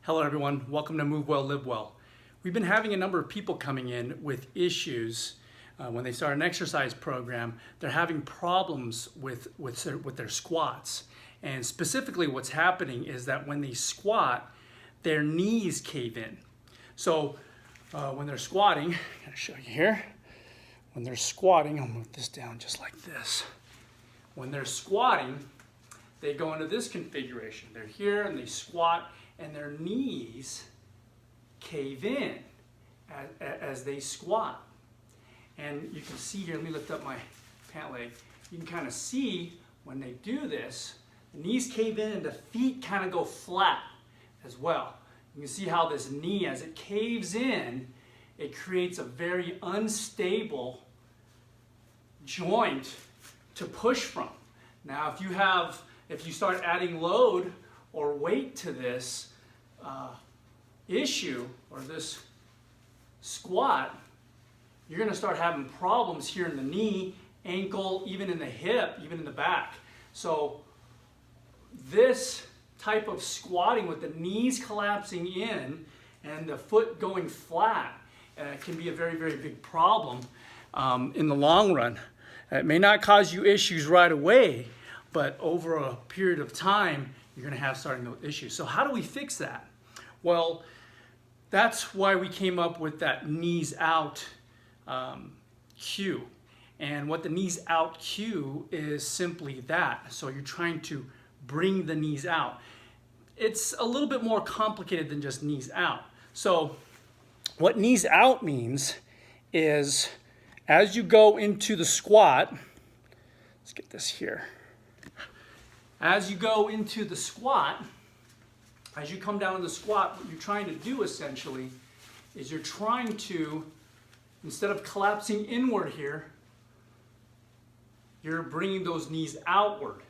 Hello everyone, welcome to Move Well, Live Well. We've been having a number of people coming in with issues when they start an exercise program. They're having problems with their squats. And specifically what's happening is that when they squat, their knees cave in. So when they're squatting, I'm going to show you here. When they're squatting, I'll move this down just like this. When they're squatting, they go into this configuration. They're here and they squat, and their knees cave in as they squat. And you can see here, let me lift up my pant leg. You can kind of see when they do this, the knees cave in and the feet kind of go flat as well. You can see how this knee, as it caves in, it creates a very unstable joint to push from. Now, if you start adding load or weight to this issue or this squat, you're going to start having problems here in the knee, ankle, even in the hip, even in the back. So this type of squatting with the knees collapsing in and the foot going flat can be a very, very big problem in the long run. It may not cause you issues right away, but over a period of time, you're going to have starting those issues. So how do we fix that? Well, that's why we came up with that knees out cue. And what the knees out cue is simply that. So you're trying to bring the knees out. It's a little bit more complicated than just knees out. So what knees out means is as you go into the squat, let's get this here. As you go into the squat, as you come down to the squat, what you're trying to do essentially is you're trying to, instead of collapsing inward here, you're bringing those knees outward,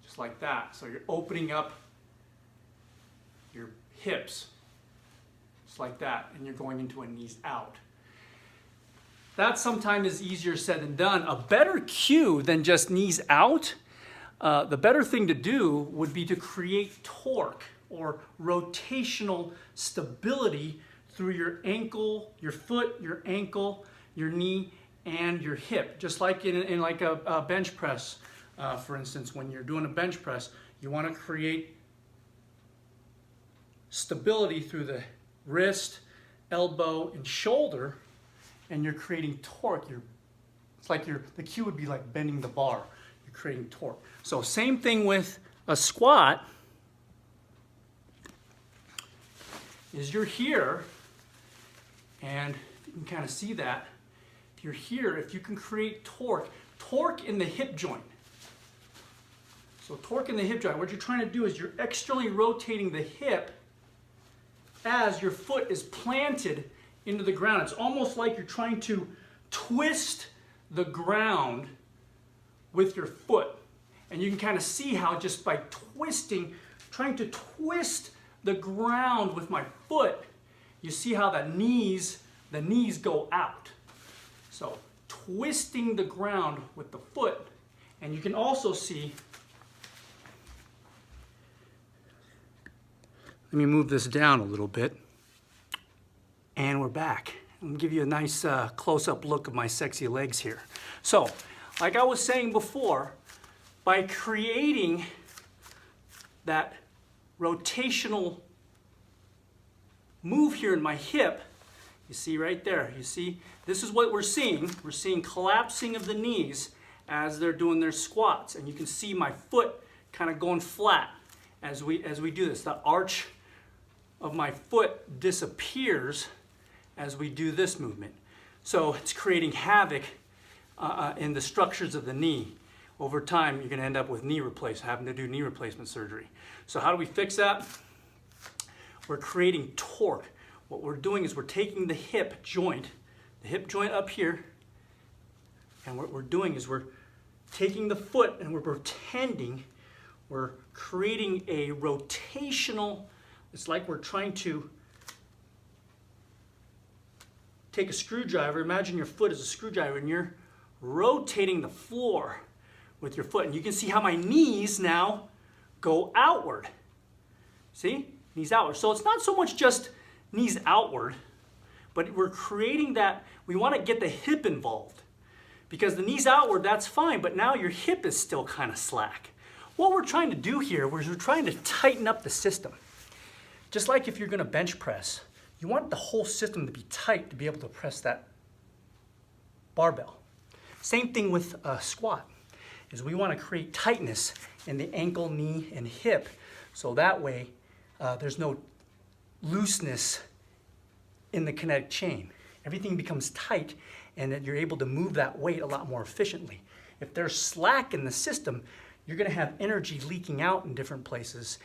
just like that. So you're opening up your hips, just like that, and you're going into a knees out. That sometimes is easier said than done. A better cue than just knees out, the better thing to do would be to create torque or rotational stability through your ankle, your foot, your ankle, your knee, and your hip. Just like in like a bench press, for instance, when you're doing a bench press, you want to create stability through the wrist, elbow, and shoulder, and you're creating torque. It's like the cue would be like bending the bar. You're creating torque. So same thing with a squat. Is you're here, and you can kind of see that. If you're here, if you can create torque in the hip joint. So torque in the hip joint, what you're trying to do is you're externally rotating the hip as your foot is planted into the ground. It's almost like you're trying to twist the ground with your foot. And you can kind of see how just by trying to twist the ground with my foot, you see how the knees go out. So twisting the ground with the foot, and you can also see, let me move this down a little bit, and we're back. I'm gonna give you a nice close-up look of my sexy legs here. So, like I was saying before, by creating that rotational move here in my hip, you see right there, you see, this is what we're seeing. We're seeing collapsing of the knees as they're doing their squats. And you can see my foot kind of going flat as we do this. The arch of my foot disappears as we do this movement. So it's creating havoc in the structures of the knee. Over time, you're going to end up with having to do knee replacement surgery. So how do we fix that? We're creating torque. What we're doing is we're taking the hip joint up here, and what we're doing is we're taking the foot and we're pretending we're creating a rotational, it's like we're trying to take a screwdriver. Imagine your foot is a screwdriver and you're rotating the floor with your foot. And you can see how my knees now go outward. See? knees outward. So it's not so much just knees outward, but we're creating that, we want to get the hip involved. Because the knees outward, that's fine, but now your hip is still kind of slack. What we're trying to do here is we're trying to tighten up the system. Just like if you're going to bench press, you want the whole system to be tight to be able to press that barbell. Same thing with a squat, is we want to create tightness in the ankle, knee, and hip, so that way there's no looseness in the kinetic chain. Everything becomes tight, and then you're able to move that weight a lot more efficiently. If there's slack in the system, you're going to have energy leaking out in different places,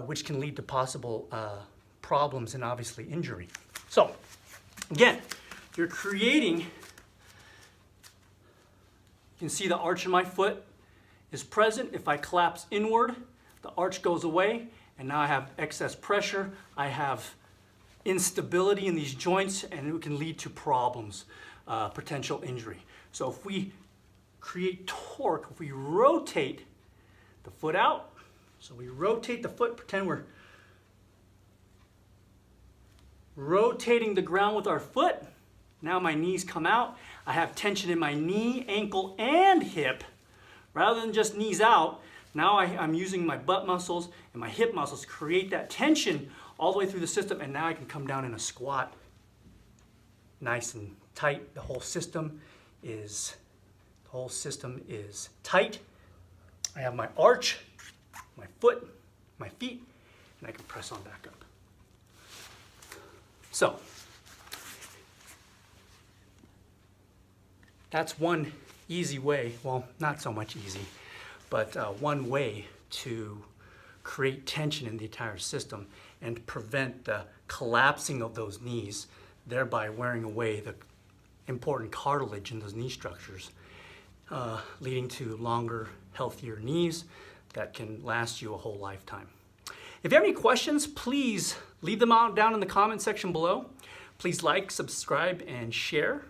which can lead to possible problems and obviously injury. So, again, you're creating, you can see the arch in my foot is present. If I collapse inward, the arch goes away, and now I have excess pressure. I have instability in these joints, and it can lead to problems, potential injury. So if we create torque, if we rotate the foot out, so we rotate the foot, pretend we're rotating the ground with our foot. Now my knees come out. I have tension in my knee, ankle, and hip. Rather than just knees out, now I'm using my butt muscles and my hip muscles to create that tension all the way through the system, and now I can come down in a squat nice and tight. The whole system is tight. I have my arch, my foot, my feet, and I can press on back up. So that's one easy way, well, not so much easy, but one way to create tension in the entire system and prevent the collapsing of those knees, thereby wearing away the important cartilage in those knee structures, leading to longer, healthier knees that can last you a whole lifetime. If you have any questions, please leave them out down in the comment section below. Please like, subscribe, and share.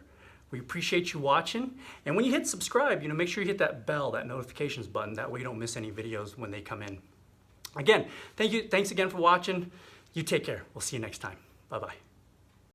We appreciate you watching. And when you hit subscribe, make sure you hit that bell, that notifications button. That way you don't miss any videos when they come in. Again, thanks again for watching. You take care. We'll see you next time. Bye-bye.